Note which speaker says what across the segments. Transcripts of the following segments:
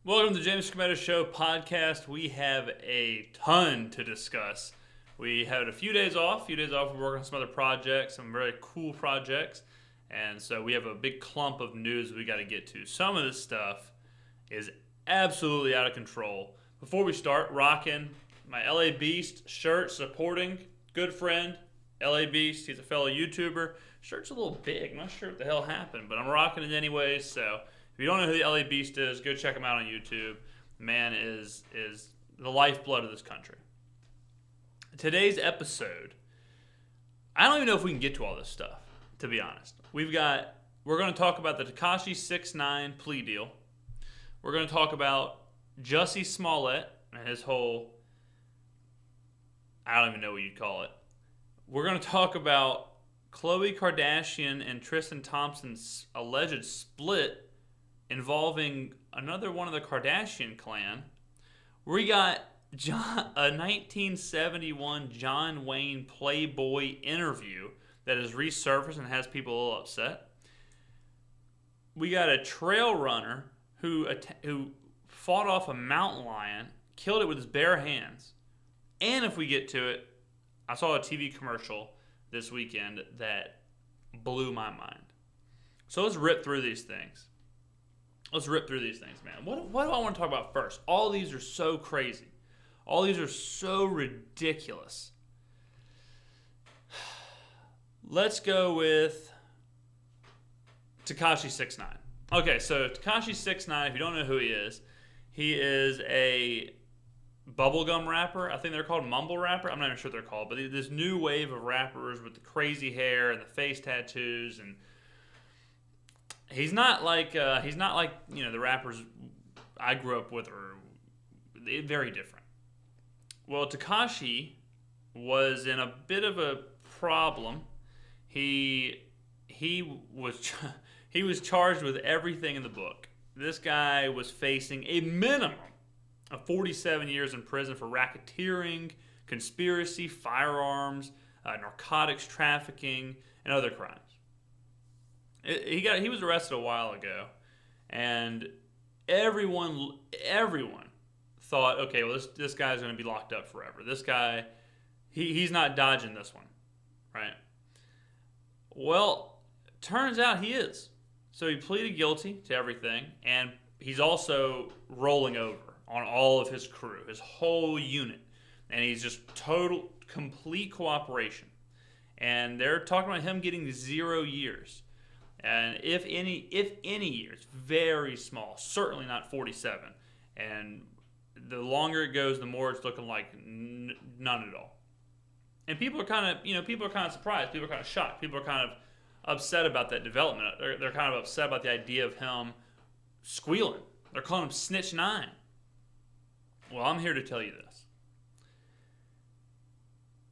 Speaker 1: Welcome to the James Skrmetta Show podcast. We have a ton to discuss. We had a few days off. We're working on some other projects, some very cool projects. And so we have a big clump of news we got to get to. Some of this stuff is absolutely out of control. Before we start, rocking my LA Beast shirt supporting good friend, LA Beast. He's a fellow YouTuber. Shirt's a little big. I'm not sure what the hell happened, but I'm rocking it anyways. So if you don't know who the LA Beast is, go check him out on YouTube. The man is the lifeblood of this country. Today's episode, I don't even know if we can get to all this stuff, to be honest. We're going to talk about the Tekashi 6ix9ine plea deal. We're going to talk about Jussie Smollett and his whole, I don't even know what you'd call it. We're going to talk about Khloe Kardashian and Tristan Thompson's alleged split involving another one of the Kardashian clan. We got a 1971 John Wayne Playboy interview that has resurfaced and has people a little upset. We got a trail runner who fought off a mountain lion, killed it with his bare hands. And if we get to it, I saw a TV commercial this weekend that blew my mind. So let's rip through these things. Man. What do I want to talk about first? All these are so crazy. All these are so ridiculous. Let's go with Tekashi 6ix9ine. Okay, so Tekashi 6ix9ine, if you don't know who he is a bubblegum rapper. I think they're called mumble rapper. I'm not even sure what they're called, but this new wave of rappers with the crazy hair and the face tattoos, and he's not like the rappers I grew up with, or very different. Well, Tekashi was in a bit of a problem. He was charged with everything in the book. This guy was facing a minimum of 47 years in prison for racketeering, conspiracy, firearms, narcotics trafficking, and other crimes. He was arrested a while ago, and everyone thought, okay, well this guy's going to be locked up forever. This guy, he's not dodging this one, right? Well, turns out he is. So he pleaded guilty to everything, and he's also rolling over on all of his crew, his whole unit, and he's just complete cooperation. And they're talking about him getting 0 years. And if any years, very small, certainly not 47. And the longer it goes, the more it's looking like none at all. And people are kind of surprised. People are kind of shocked. People are kind of upset about that development. They're kind of upset about the idea of him squealing. They're calling him Snitch 9. Well, I'm here to tell you this.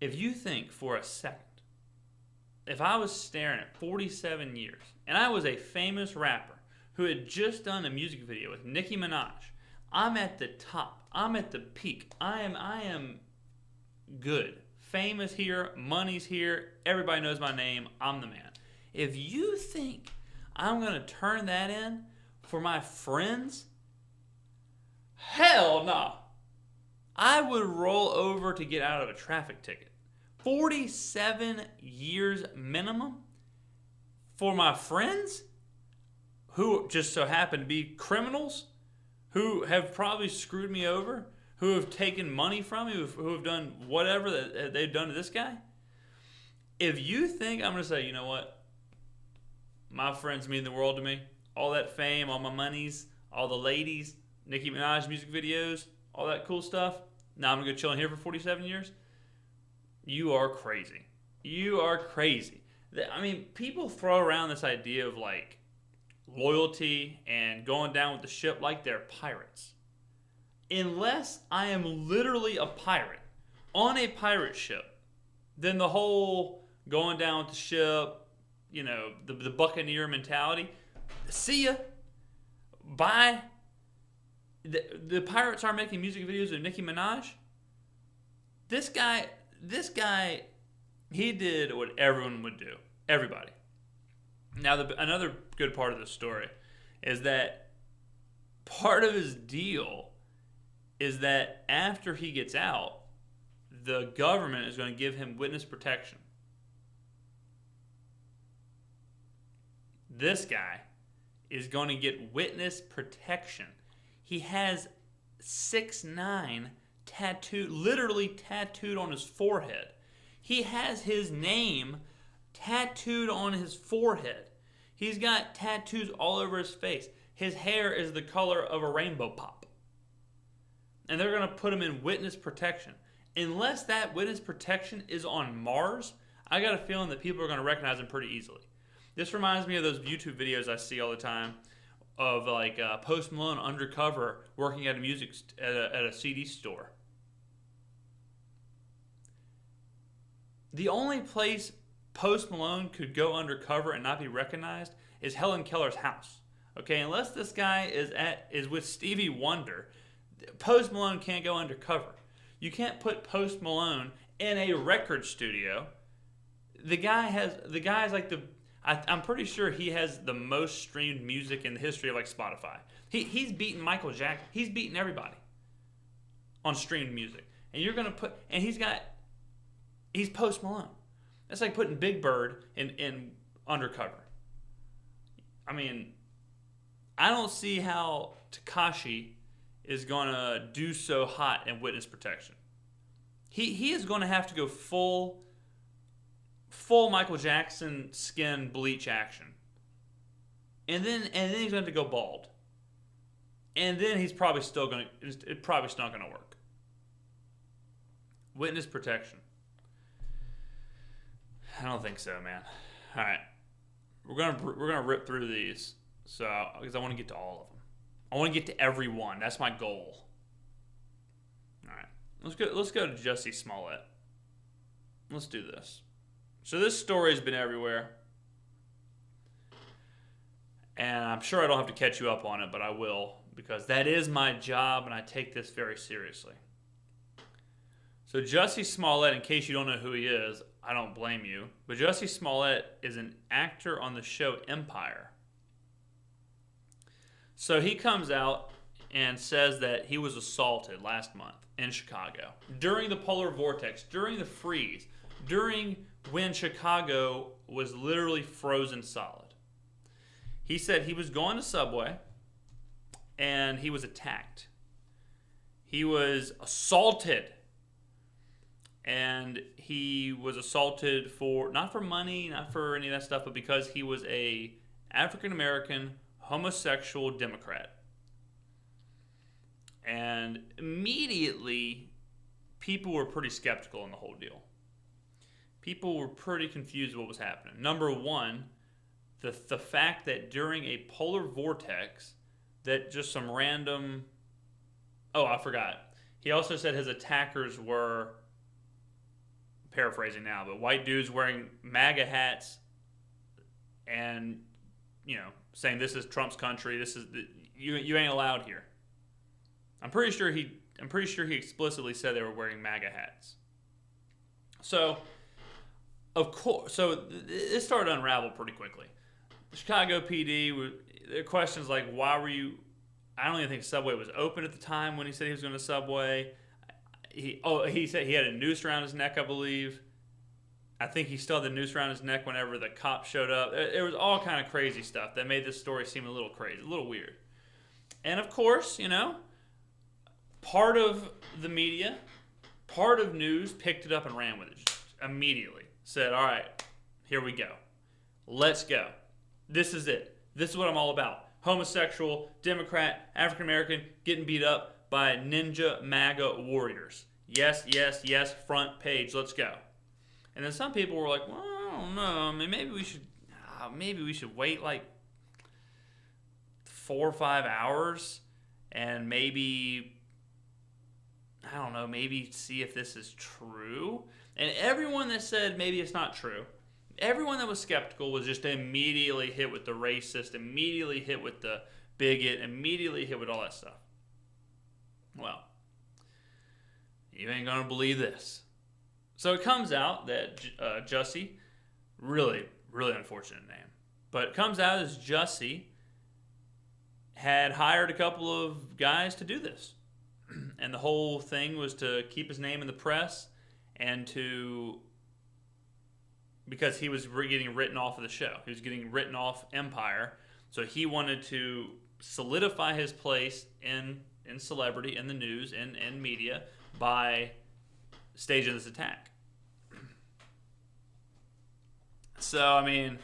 Speaker 1: If you think for a second, if I was staring at 47 years, and I was a famous rapper who had just done a music video with Nicki Minaj, I'm at the top. I'm at the peak. I am good. Fame is here. Money's here. Everybody knows my name. I'm the man. If you think I'm going to turn that in for my friends, hell no. I would roll over to get out of a traffic ticket. 47 years minimum for my friends who just so happen to be criminals, who have probably screwed me over, who have taken money from me, who have done whatever that they've done to this guy. If you think I'm going to say, you know what, my friends mean the world to me, all that fame, all my monies, all the ladies, Nicki Minaj music videos, all that cool stuff, now I'm going to go chill in here for 47 years, you are crazy. You are crazy. I mean, people throw around this idea of like loyalty and going down with the ship like they're pirates. Unless I am literally a pirate on a pirate ship, then the whole going down with the ship, the buccaneer mentality, see ya, bye. The pirates aren't making music videos with Nicki Minaj. This guy, he did what everyone would do. Everybody. Now, another good part of the story is that part of his deal is that after he gets out, the government is going to give him witness protection. This guy is going to get witness protection. He has 6'9" tattooed, literally tattooed on his forehead. He has his name tattooed on his forehead. He's got tattoos all over his face. His hair is the color of a rainbow pop. And they're going to put him in witness protection. Unless that witness protection is on Mars, I got a feeling that people are going to recognize him pretty easily. This reminds me of those YouTube videos I see all the time of like Post Malone undercover working at a CD store. The only place Post Malone could go undercover and not be recognized is Helen Keller's house. Okay, unless this guy is with Stevie Wonder, Post Malone can't go undercover. You can't put Post Malone in a record studio. I'm pretty sure he has the most streamed music in the history of like Spotify. He's beaten Michael Jackson. He's beaten everybody on streamed music. And you're gonna he's Post Malone. That's like putting Big Bird in undercover. I mean, I don't see how Tekashi is gonna do so hot in witness protection. He is gonna have to go full Michael Jackson skin bleach action. And then he's going to go bald. And then it's probably not going to work. Witness protection. I don't think so, man. All right. We're going to rip through these because I want to get to all of them. I want to get to every one. That's my goal. All right. Let's go to Jussie Smollett. Let's do this. So this story has been everywhere. And I'm sure I don't have to catch you up on it, but I will, because that is my job and I take this very seriously. So Jussie Smollett, in case you don't know who he is, I don't blame you, but Jussie Smollett is an actor on the show Empire. So he comes out and says that he was assaulted last month in Chicago during the polar vortex, during the freeze, during when Chicago was literally frozen solid. He said he was going to Subway and he was attacked. He was assaulted. And he was assaulted not for money, not for any of that stuff, but because he was a African-American homosexual Democrat. And immediately, people were pretty skeptical in the whole deal. People were pretty confused what was happening. Number one, the fact that during a polar vortex, that just some random... Oh, I forgot. He also said his attackers were, paraphrasing now, but white dudes wearing MAGA hats and, saying this is Trump's country. This is you ain't allowed here. I'm pretty sure he explicitly said they were wearing MAGA hats. So, of course, it started to unravel pretty quickly. Chicago PD, there are questions like, why were you... I don't even think Subway was open at the time when he said he was going to Subway. He said he had a noose around his neck, I believe. I think he still had the noose around his neck whenever the cops showed up. There was all kind of crazy stuff that made this story seem a little crazy, a little weird. And of course, part of the media, part of news picked it up and ran with it just immediately. Said, all right, here we go. Let's go. This is it. This is what I'm all about. Homosexual, Democrat, African-American, getting beat up by ninja MAGA warriors. Yes, yes, yes, front page, let's go. And then some people were like, well, I don't know. I mean, maybe we should wait like 4 or 5 hours and maybe see if this is true. And everyone that said maybe it's not true, everyone that was skeptical was just immediately hit with the racist, immediately hit with the bigot, immediately hit with all that stuff. Well, you ain't going to believe this. So it comes out that Jussie, really, really unfortunate name, but it comes out as Jussie had hired a couple of guys to do this. And the whole thing was to keep his name in the press and because he was getting written off of the show. He was getting written off Empire. So he wanted to solidify his place in celebrity, in the news, in media by staging this attack. So, I mean,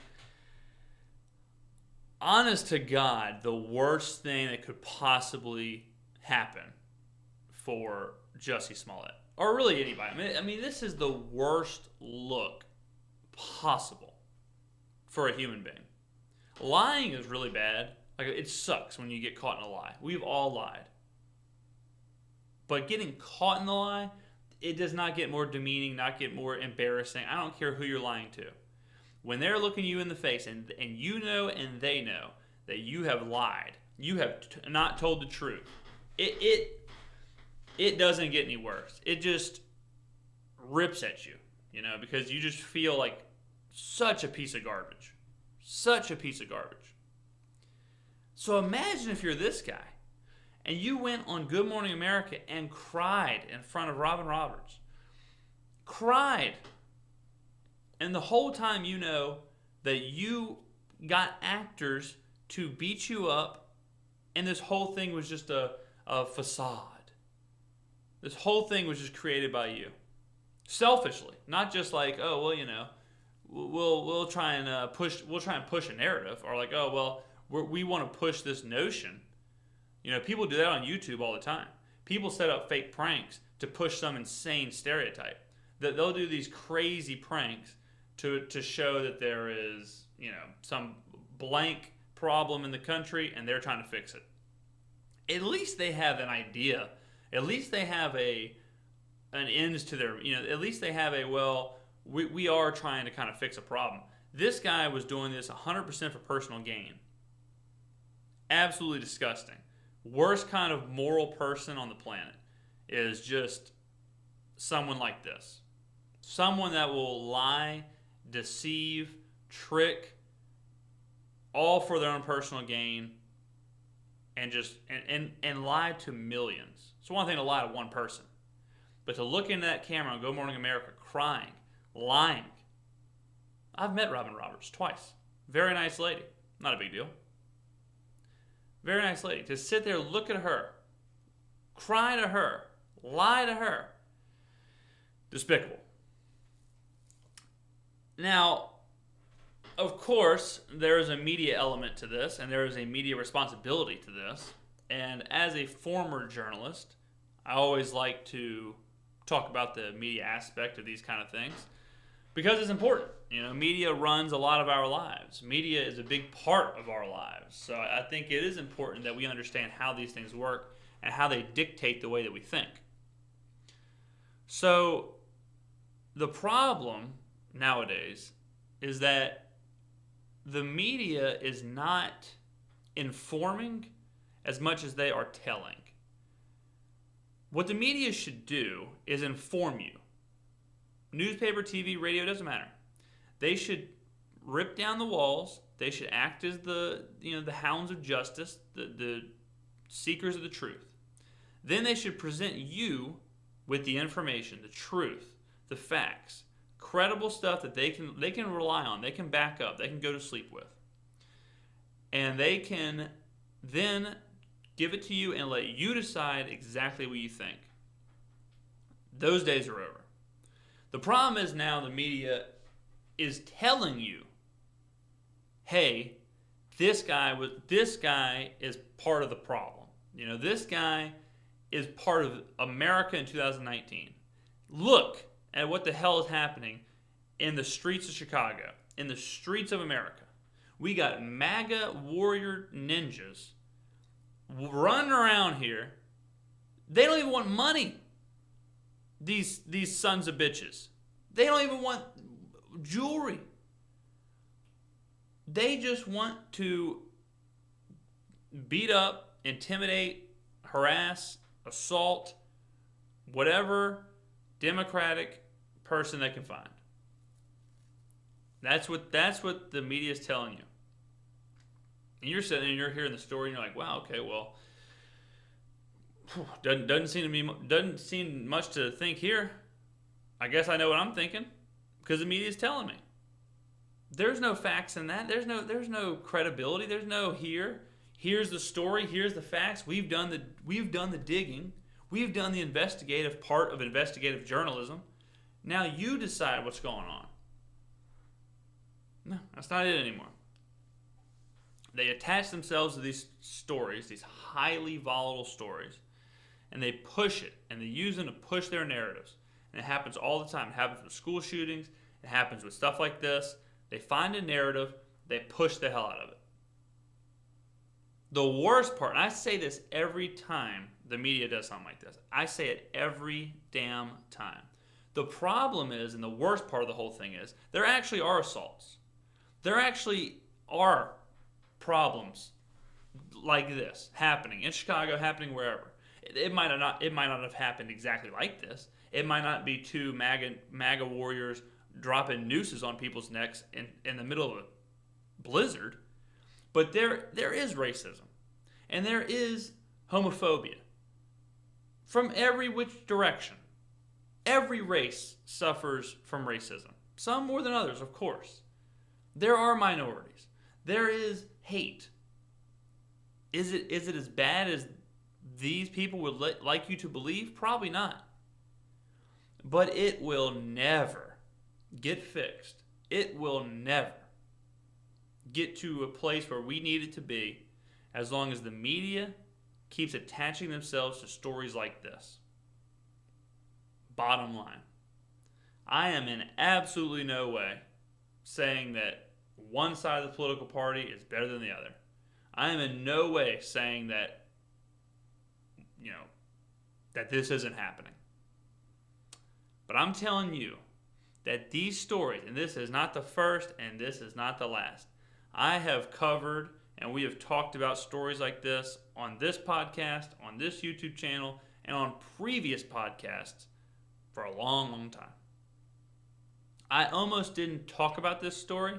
Speaker 1: honest to God, the worst thing that could possibly happen for Jussie Smollett, or really anybody. I mean, this is the worst look possible for a human being. Lying is really bad. Like, it sucks when you get caught in a lie. We've all lied. But getting caught in the lie, it does not get more demeaning, not get more embarrassing. I don't care who you're lying to. When they're looking you in the face and you know and they know that you have lied, you have not told the truth, it doesn't get any worse. It just rips at you, because you just feel like such a piece of garbage. Such a piece of garbage. So imagine if you're this guy and you went on Good Morning America and cried in front of Robin Roberts. Cried. And the whole time you know that you got actors to beat you up and this whole thing was just a facade. This whole thing was just created by you. Selfishly. Not just like, oh, well, we'll try and push a narrative, or like, oh, well, we want to push this notion. People do that on YouTube all the time. People set up fake pranks to push some insane stereotype. That they'll do these crazy pranks to show that there is, some blank problem in the country and they're trying to fix it. At least they have an idea. At least they have an ends to their, at least they have we are trying to kind of fix a problem. This guy was doing this 100% for personal gain. Absolutely disgusting. Worst kind of moral person on the planet is just someone like this. Someone that will lie, deceive, trick, all for their own personal gain, and just and lie to millions. It's one thing to lie to one person, but to look into that camera on Good Morning America crying, lying. I've met Robin Roberts twice. Very nice lady. Not a big deal. Very nice lady. To sit there, look at her, cry to her, lie to her. Despicable. Now, of course, there is a media element to this, and there is a media responsibility to this. And as a former journalist, I always like to talk about the media aspect of these kind of things because it's important. Media runs a lot of our lives. Media is a big part of our lives. So I think it is important that we understand how these things work and how they dictate the way that we think. So the problem nowadays is that the media is not informing as much as they are telling. What the media should do is inform you. Newspaper, TV, radio, doesn't matter. They should rip down the walls. They should act as the hounds of justice, the seekers of the truth. Then they should present you with the information, the truth, the facts, credible stuff that they can rely on, they can back up, they can go to sleep with. And they can then give it to you and let you decide exactly what you think. Those days are over. The problem is now the media is telling you, hey, this guy is part of the problem. This guy is part of America in 2019. Look at what the hell is happening in the streets of Chicago, in the streets of America. We got MAGA warrior ninjas running around here. They don't even want money. These sons of bitches. They don't even want jewelry. They just want to beat up, intimidate, harass, assault, whatever Democratic person they can find. That's what the media is telling you. And you're sitting there and you're hearing the story and you're like, wow, okay, well, doesn't seem much to think here. I guess I know what I'm thinking because the media is telling me. There's no facts in that. There's no credibility. There's no here's the story, here's the facts. We've done the digging. We've done the investigative part of investigative journalism. Now you decide what's going on. No, that's not it anymore. They attach themselves to these stories, these highly volatile stories, and they push it, and they use them to push their narratives. And it happens all the time. It happens with school shootings. It happens with stuff like this. They find a narrative. They push the hell out of it. The worst part, and I say this every time the media does something like this. I say it every damn time. The problem is, and the worst part of the whole thing is, there actually are assaults. There actually are problems like this happening in Chicago, happening wherever. It might not have happened exactly like this. It might not be two MAGA warriors dropping nooses on people's necks in the middle of a blizzard. But there is racism. And there is homophobia. From every which direction. Every race suffers from racism. Some more than others, of course. There are minorities. There is hate. Is it as bad as these people would like you to believe? Probably not. But it will never get fixed. It will never get to a place where we need it to be as long as the media keeps attaching themselves to stories like this. Bottom line. I am in absolutely no way saying that one side of the political party is better than the other. I am in no way saying that, that this isn't happening. But I'm telling you that these stories, and this is not the first and this is not the last, I have covered and we have talked about stories like this on this podcast, on this YouTube channel, and on previous podcasts for a long, long time. I almost didn't talk about this story.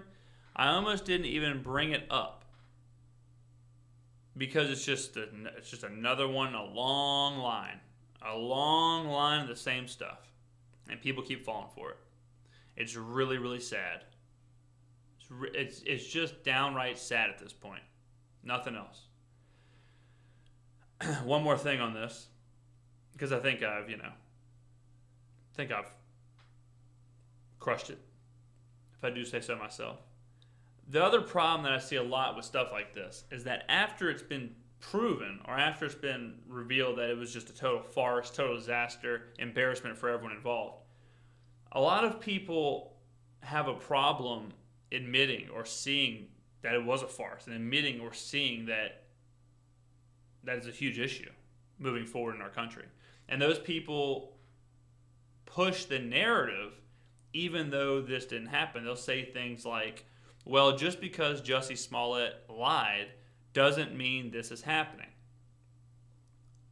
Speaker 1: I almost didn't even bring it up because it's just another one in a long line of the same stuff, and people keep falling for it. It's really, really sad. It's just downright sad at this point. Nothing else. One more thing on this, because I think I've crushed it, if I do say so myself. The other problem that I see a lot with stuff like this is that after it's been proven or after it's been revealed that it was just a total farce, total disaster, embarrassment for everyone involved, a lot of people have a problem admitting or seeing that it was a farce and admitting or seeing that is a huge issue moving forward in our country. And those people push the narrative even though this didn't happen. They'll say things like, well, just because Jussie Smollett lied doesn't mean this is happening.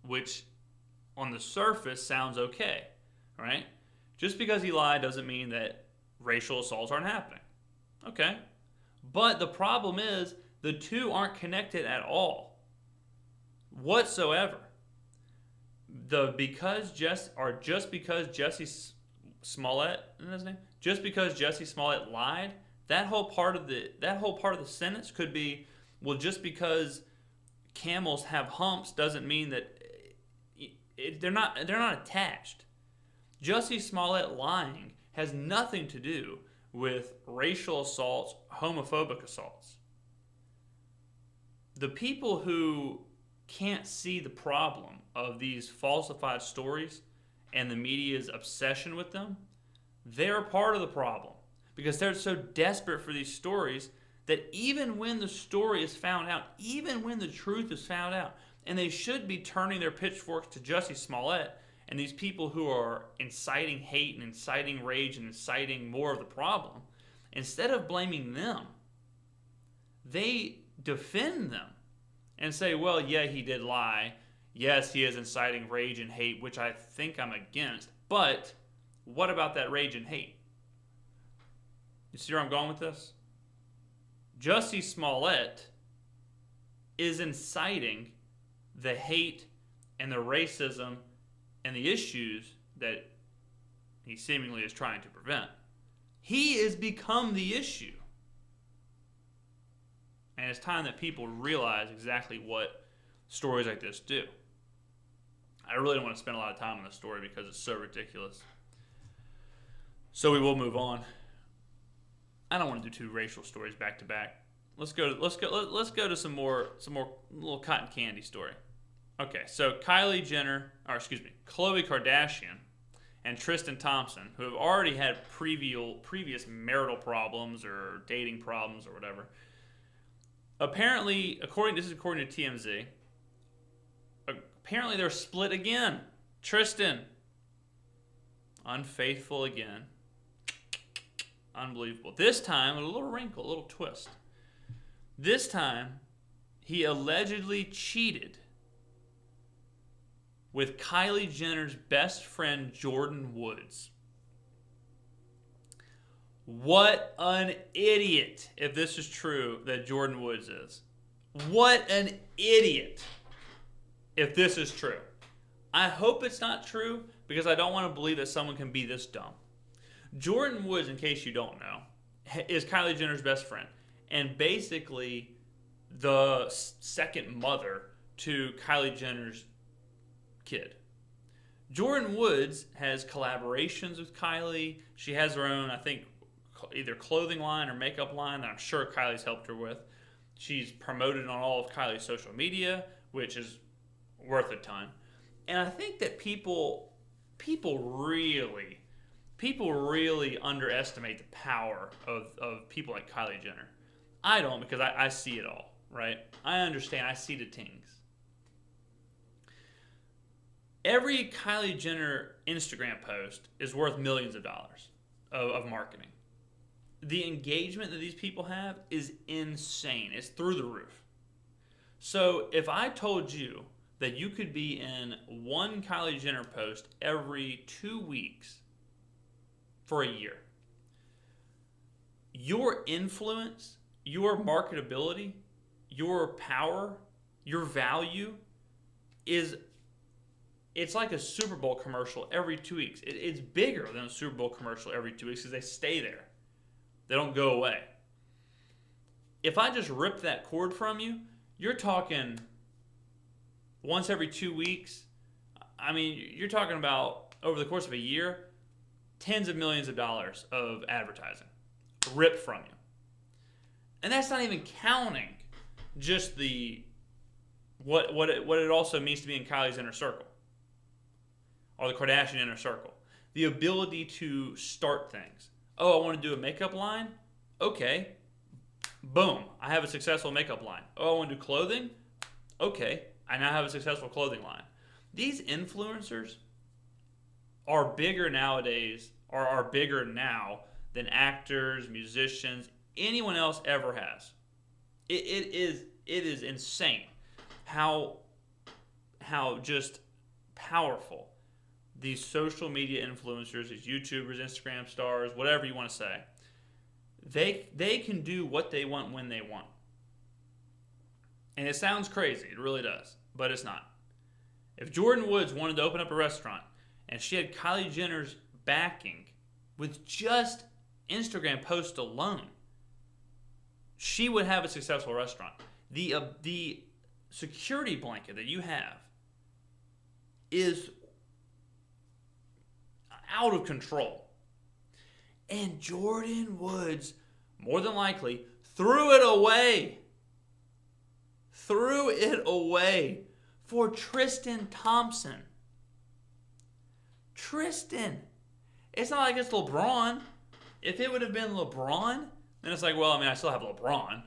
Speaker 1: Which, on the surface, sounds okay, right? Just because he lied doesn't mean that racial assaults aren't happening. Okay. But the problem is, the two aren't connected at all. Whatsoever. Just because Jussie Smollett, isn't his name? Just because Jussie Smollett lied, that whole part of the sentence could be, well, just because camels have humps doesn't mean that they're not attached. Jussie Smollett lying has nothing to do with racial assaults, homophobic assaults. The people who can't see the problem of these falsified stories and the media's obsession with them, they're part of the problem. Because they're so desperate for these stories that even when the story is found out, even when the truth is found out, and they should be turning their pitchforks to Jussie Smollett and these people who are inciting hate and inciting rage and inciting more of the problem, instead of blaming them, they defend them and say, well, yeah, he did lie. Yes, he is inciting rage and hate, which I think I'm against. But what about that rage and hate? You see where I'm going with this? Jussie Smollett is inciting the hate and the racism and the issues that he seemingly is trying to prevent. He has become the issue. And it's time that people realize exactly what stories like this do. I really don't want to spend a lot of time on this story because it's so ridiculous. So we will move on. I don't want to do two racial stories back to back. Let's go to some more little cotton candy story. Okay, so Khloe Kardashian and Tristan Thompson, who have already had previous marital problems or dating problems or whatever. Apparently, according to TMZ, apparently they're split again. Tristan, unfaithful again. Unbelievable. This time, with a little wrinkle, a little twist. This time, he allegedly cheated with Kylie Jenner's best friend, Jordyn Woods. What an idiot, if this is true, that Jordyn Woods is. What an idiot, if this is true. I hope it's not true, because I don't want to believe that someone can be this dumb. Jordyn Woods, in case you don't know, is Kylie Jenner's best friend, and basically the second mother to Kylie Jenner's kid. Jordyn Woods has collaborations with Kylie. She has her own, I think, either clothing line or makeup line that I'm sure Kylie's helped her with. She's promoted on all of Kylie's social media, which is worth a ton. And I think that people really underestimate the power of people like Kylie Jenner. I don't, because I see it all, right? I understand. I see the tings. Every Kylie Jenner Instagram post is worth millions of dollars of marketing. The engagement that these people have is insane. It's through the roof. So if I told you that you could be in one Kylie Jenner post every 2 weeks for a year, your influence, your marketability, your power, your value it's like a Super Bowl commercial every 2 weeks. It's bigger than a Super Bowl commercial every 2 weeks because they stay there. They don't go away. If I just rip that cord from you, you're talking once every 2 weeks. I mean, you're talking about over the course of a year, tens of millions of dollars of advertising ripped from you. And that's not even counting just what it also means to be in Kylie's inner circle or the Kardashian inner circle. The ability to start things. Oh, I want to do a makeup line? Okay. Boom. I have a successful makeup line. Oh, I want to do clothing? Okay. I now have a successful clothing line. These influencers are bigger nowadays, or are bigger now than actors, musicians, anyone else ever has. It is insane how just powerful these social media influencers, these YouTubers, Instagram stars, whatever you want to say, they can do what they want when they want. And it sounds crazy. It really does. But it's not. If Jordyn Woods wanted to open up a restaurant and she had Kylie Jenner's backing with just Instagram posts alone, she would have a successful restaurant. The security blanket that you have is out of control. And Jordyn Woods, more than likely, threw it away for Tristan Thompson. Tristan. It's not like it's LeBron. If it would have been LeBron, then it's like, well, I mean, I still have LeBron.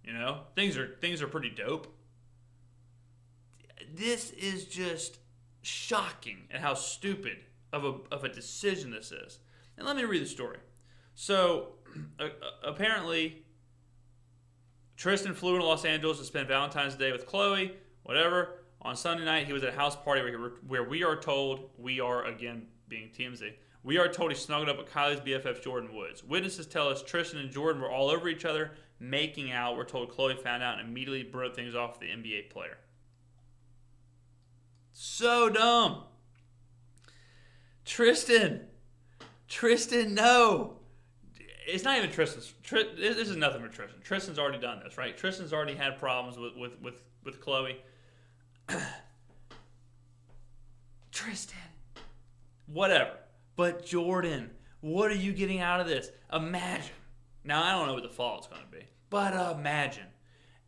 Speaker 1: You know, things are pretty dope. This is just shocking at how stupid of a decision this is. And let me read the story. So, apparently, Tristan flew into Los Angeles to spend Valentine's Day with Khloe, whatever. On Sunday night, he was at a house party where we are told, we are, again, being TMZ, we are told he snuggled up with Kylie's BFF, Jordyn Woods. Witnesses tell us Tristan and Jordyn were all over each other. making out. We're told Khloe found out and immediately broke things off with the NBA player. So dumb. Tristan, no. It's not even Tristan's. This is nothing for Tristan. Tristan's already done this, right? Tristan's already had problems with Khloe. Tristan. Whatever. But Jordyn, what are you getting out of this? Imagine. Now, I don't know what the fallout's going to be. But imagine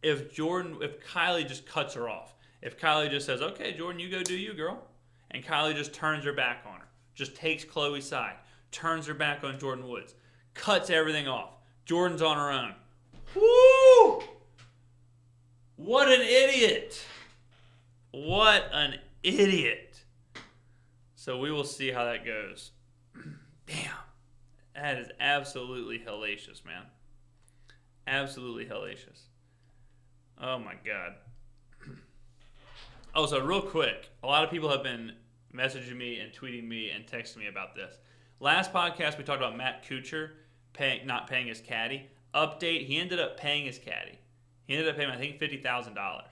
Speaker 1: if Kylie just cuts her off. If Kylie just says, okay, Jordyn, you go do you, girl. And Kylie just turns her back on her. Just takes Khloe's side. Turns her back on Jordyn Woods. Cuts everything off. Jordyn's on her own. Woo! What an idiot. What an idiot. So we will see how that goes. Damn. That is absolutely hellacious, man. Absolutely hellacious. Oh, my God. Oh, so real quick, a lot of people have been messaging me and tweeting me and texting me about this. Last podcast, we talked about Matt Kuchar not paying his caddy. Update, he ended up paying his caddy. He ended up paying, I think, $50,000.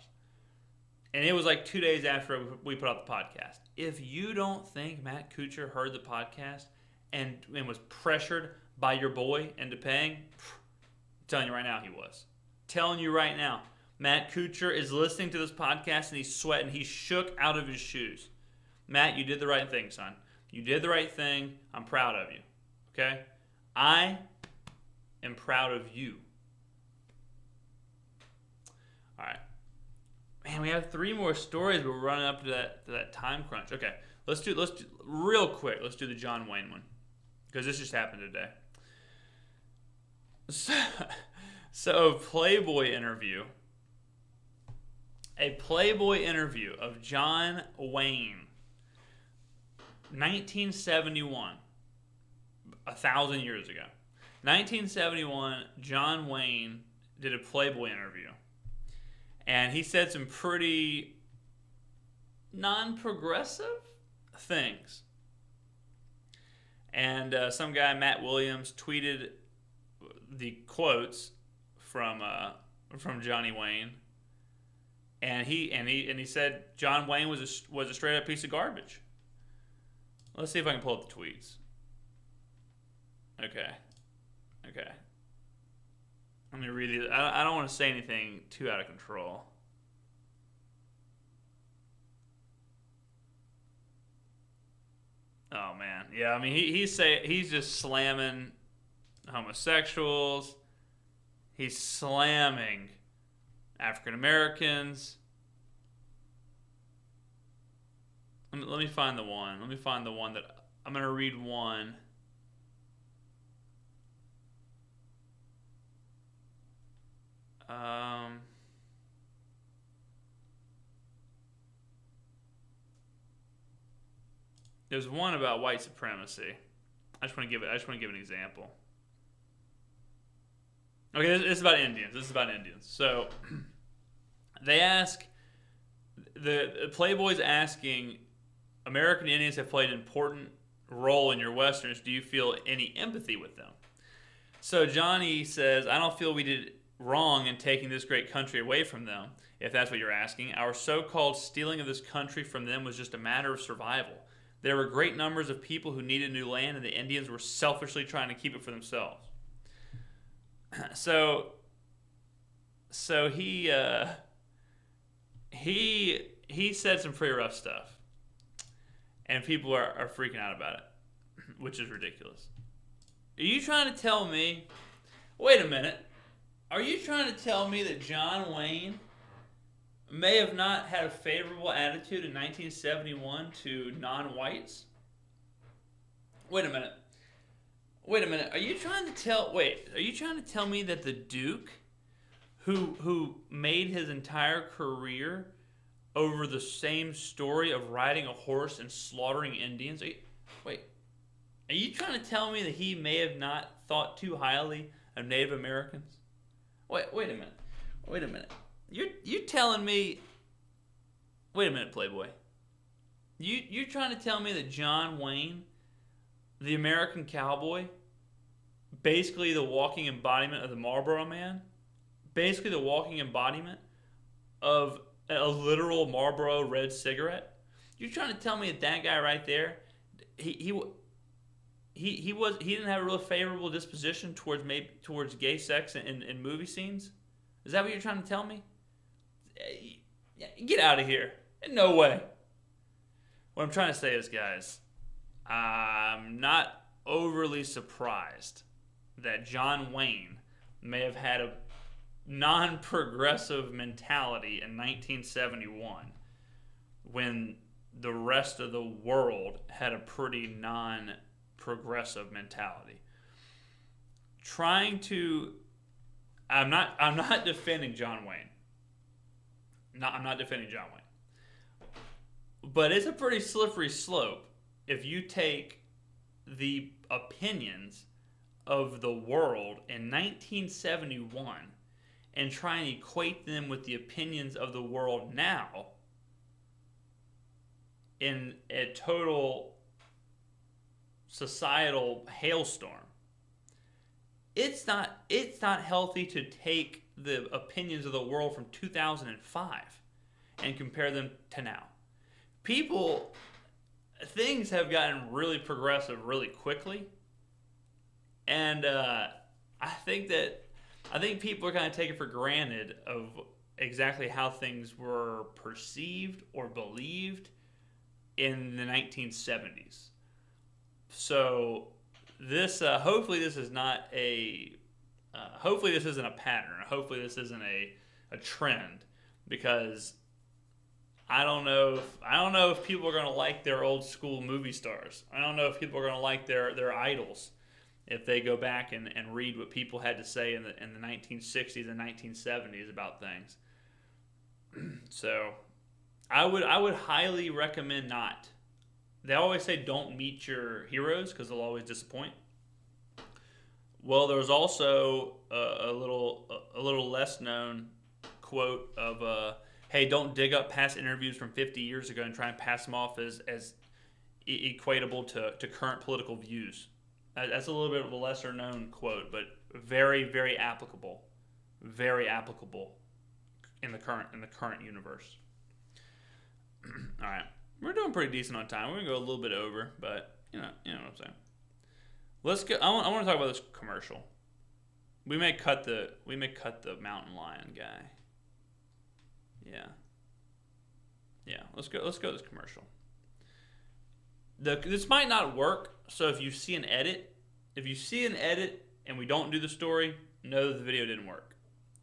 Speaker 1: And it was like 2 days after we put out the podcast. If you don't think Matt Kuchar heard the podcast and was pressured by your boy into paying, I'm telling you right now he was. Telling you right now. Matt Kuchar is listening to this podcast and he's sweating. He's shook out of his shoes. Matt, you did the right thing, son. You did the right thing. I'm proud of you. Okay? I am proud of you. All right. Man, we have 3 more stories, but we're running up to that time crunch. Okay. Let's do real quick. Let's do the John Wayne one because this just happened today. So Playboy interview. A Playboy interview of John Wayne, 1971, 1,000 years ago. 1971, John Wayne did a Playboy interview. And he said some pretty non-progressive things. And some guy, Matt Williams, tweeted the quotes from Johnny Wayne. And he said John Wayne was a straight up piece of garbage. Let's see if I can pull up the tweets. Okay. Let me read these. I don't want to say anything too out of control. Oh man, yeah. I mean, he's just slamming homosexuals. He's slamming African Americans. Let me find the one. Let me find the one that I'm going to read one. There's one about white supremacy. I just want to give an example. Okay, this is about Indians. So they ask, the Playboy's asking, American Indians have played an important role in your Westerns. Do you feel any empathy with them? So Johnny says, I don't feel we did wrong in taking this great country away from them, if that's what you're asking. Our so-called stealing of this country from them was just a matter of survival. There were great numbers of people who needed new land, and the Indians were selfishly trying to keep it for themselves. So he said some pretty rough stuff, and people are freaking out about it, which is ridiculous. Are you trying to tell me? Wait a minute. Are you trying to tell me that John Wayne may have not had a favorable attitude in 1971 to non-whites? Wait a minute. Are you trying to tell me that the Duke, who made his entire career over the same story of riding a horse and slaughtering Indians? Are you trying to tell me that he may have not thought too highly of Native Americans? Wait a minute. You're telling me? Wait a minute, Playboy. You're trying to tell me that John Wayne, the American cowboy, basically the walking embodiment of the Marlboro Man, basically the walking embodiment of a literal Marlboro red cigarette. You're trying to tell me that guy right there, he didn't have a real favorable disposition towards gay sex in movie scenes? Is that what you're trying to tell me? Get out of here. No way. What I'm trying to say is, guys, I'm not overly surprised that John Wayne may have had a non-progressive mentality in 1971 when the rest of the world had a pretty non-progressive mentality. I'm not defending John Wayne. I'm not defending John Wayne. But it's a pretty slippery slope if you take the opinions of the world in 1971 and try and equate them with the opinions of the world now in a total societal hailstorm. It's not healthy to take the opinions of the world from 2005 and compare them to now. Things have gotten really progressive really quickly, and I think people are kind of taking for granted of exactly how things were perceived or believed in the 1970s. So this hopefully this is not hopefully this isn't a pattern. Hopefully this isn't a trend, because I don't know if people are going to like their old school movie stars. I don't know if people are going to like their idols if they go back and read what people had to say in the 1960s and 1970s about things. So I would highly recommend not. They always say don't meet your heroes because they'll always disappoint. Well, there's also a little less known quote of hey, don't dig up past interviews from 50 years ago and try and pass them off as equatable to current political views. That's a little bit of a lesser known quote, but very, very applicable. Very applicable in the current universe. All right. We're doing pretty decent on time. We're going to go a little bit over, but you know what I'm saying. Let's go. I want to talk about this commercial. We may cut the mountain lion guy. Yeah. Let's go this commercial. This might not work, so if you see an edit and we don't do the story, know that the video didn't work.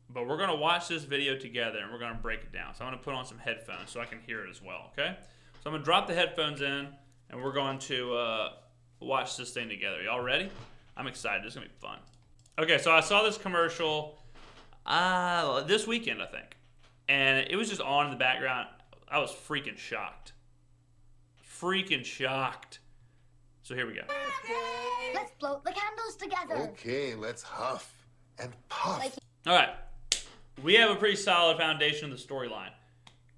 Speaker 1: But we're going to watch this video together and we're going to break it down. So I'm going to put on some headphones so I can hear it as well, okay? So I'm going to drop the headphones in and we're going to watch this thing together. Y'all ready? I'm excited. This is going to be fun. Okay, so I saw this commercial this weekend, I think. And it was just on in the background. I was freaking shocked. So here we go.
Speaker 2: Let's blow the candles together.
Speaker 3: Okay, let's huff and puff.
Speaker 1: All right. We have a pretty solid foundation of the storyline.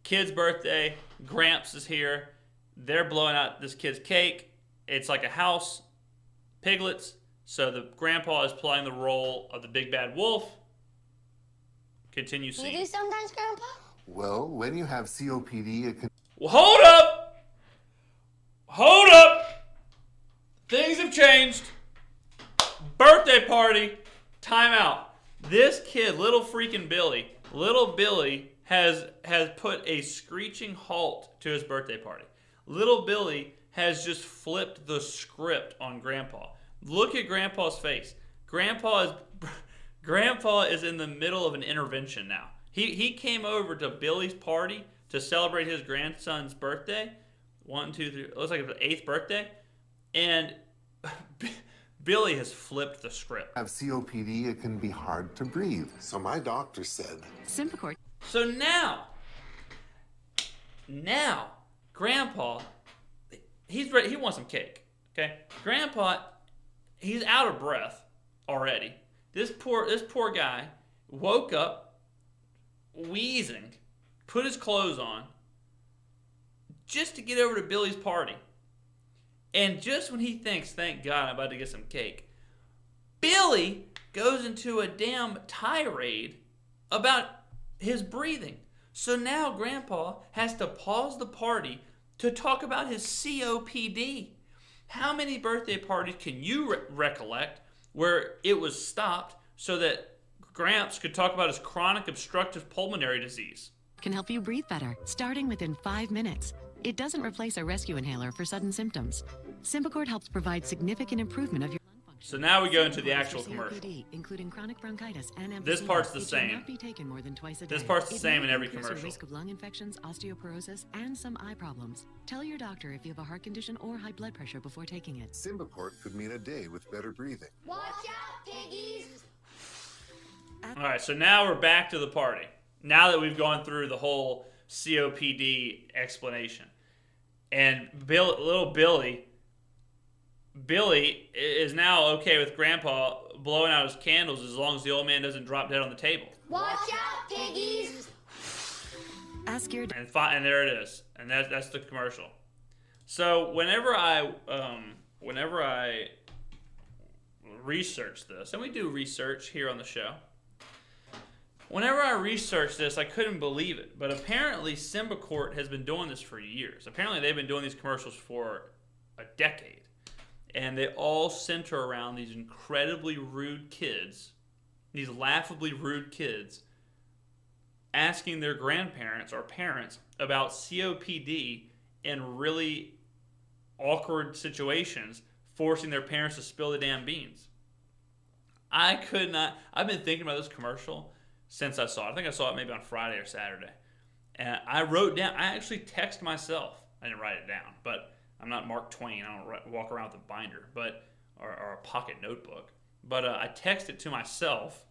Speaker 1: Kid's birthday. Gramps is here. They're blowing out this kid's cake. It's like a house. Piglets. So the grandpa is playing the role of the big bad wolf. Continue scene.
Speaker 2: You do sometimes, Grandpa?
Speaker 3: Well, when you have COPD, it can...
Speaker 1: Well, hold up! Hold up! Things have changed. Birthday party. Time out. This kid, little Billy has put a screeching halt to his birthday party. Little Billy has just flipped the script on Grandpa. Look at Grandpa's face. Grandpa is in the middle of an intervention now. He came over to Billy's party to celebrate his grandson's birthday. 1, 2, 3. It looks like it's the 8th birthday. And Billy has flipped the script.
Speaker 3: Have COPD, it can be hard to breathe. So my doctor said...
Speaker 4: Symbicort.
Speaker 1: So now, Grandpa, he's ready. He wants some cake. Okay, Grandpa, he's out of breath already. This poor guy woke up wheezing, put his clothes on, just to get over to Billy's party. And just when he thinks, thank God, I'm about to get some cake, Billy goes into a damn tirade about his breathing. So now Grandpa has to pause the party to talk about his COPD. How many birthday parties can you recollect where it was stopped so that Gramps could talk about his chronic obstructive pulmonary disease?
Speaker 4: Can help you breathe better, starting within 5 minutes. It doesn't replace a rescue inhaler for sudden symptoms. Symbicort helps provide significant improvement of your lung function.
Speaker 1: So now we go into the actual commercial.
Speaker 4: COPD, including chronic bronchitis and emphysema.
Speaker 1: This part's the
Speaker 4: It should
Speaker 1: same.
Speaker 4: not be taken more than twice a day.
Speaker 1: This part's the
Speaker 4: It
Speaker 1: same
Speaker 4: may
Speaker 1: in every
Speaker 4: increase your
Speaker 1: commercial.
Speaker 4: risk of lung infections, osteoporosis, and some eye problems. Tell your doctor if you have a heart condition or high blood pressure before taking it.
Speaker 3: Symbicort could mean a day with better breathing.
Speaker 2: Watch out, piggies!
Speaker 1: All right, so now we're back to the party. Now that we've gone through the whole COPD explanation. And little Billy is now okay with Grandpa blowing out his candles as long as the old man doesn't drop dead on the table.
Speaker 2: Watch out, piggies!
Speaker 4: Ask your
Speaker 1: And there it is. And that's the commercial. So whenever I research this, and we do research here on the show, whenever I researched this, I couldn't believe it. But apparently Symbicort has been doing this for years. Apparently they've been doing these commercials for a decade. And they all center around these incredibly rude kids, these laughably rude kids, asking their grandparents or parents about COPD in really awkward situations, forcing their parents to spill the damn beans. I've been thinking about this commercial since I saw it. I think I saw it maybe on Friday or Saturday. And I actually texted myself. I didn't write it down, but I'm not Mark Twain. I don't walk around with a binder or a pocket notebook. But I texted it to myself,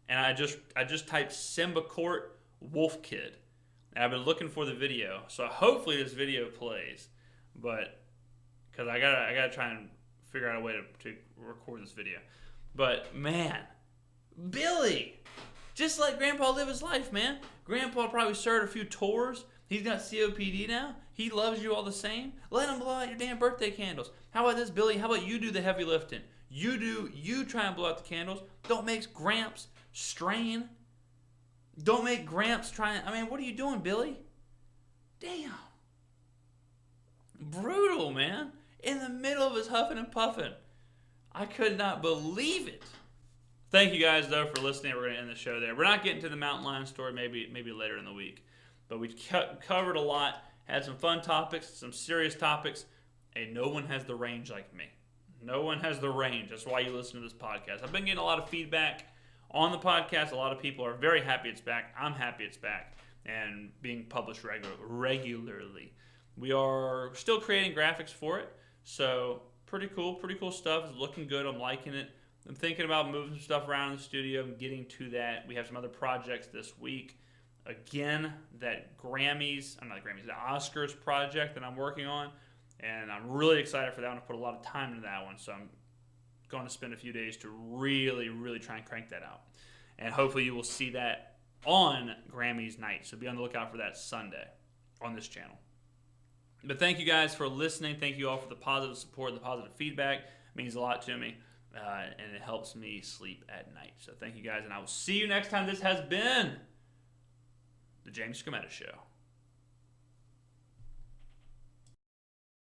Speaker 1: and I just typed Symbicort Wolf Kid. And I've been looking for the video, so hopefully this video plays. But because I gotta try and figure out a way to record this video. But man, Billy, just let Grandpa live his life, man. Grandpa probably started a few tours. He's got COPD now. He loves you all the same. Let him blow out your damn birthday candles. How about this, Billy? How about you do the heavy lifting? You try and blow out the candles. Don't make Gramps strain. Don't make Gramps try and... I mean, what are you doing, Billy? Damn. Brutal, man. In the middle of his huffing and puffing. I could not believe it. Thank you guys, though, for listening. We're going to end the show there. We're not getting to the mountain lion story, maybe later in the week. But we covered a lot, had some fun topics, some serious topics, and no one has the range like me. No one has the range. That's why you listen to this podcast. I've been getting a lot of feedback on the podcast. A lot of people are very happy it's back. I'm happy it's back and being published regularly. We are still creating graphics for it, so pretty cool stuff. It's looking good. I'm liking it. I'm thinking about moving some stuff around in the studio and getting to that. We have some other projects this week. Again, the Oscars project that I'm working on, and I'm really excited for that one. I put a lot of time into that one, so I'm going to spend a few days to really, really try and crank that out. And hopefully you will see that on Grammys night, so be on the lookout for that Sunday on this channel. But thank you guys for listening. Thank you all for the positive support, the positive feedback. It means a lot to me, and it helps me sleep at night. So thank you guys, and I will see you next time. This has been the James Skrmetta Show.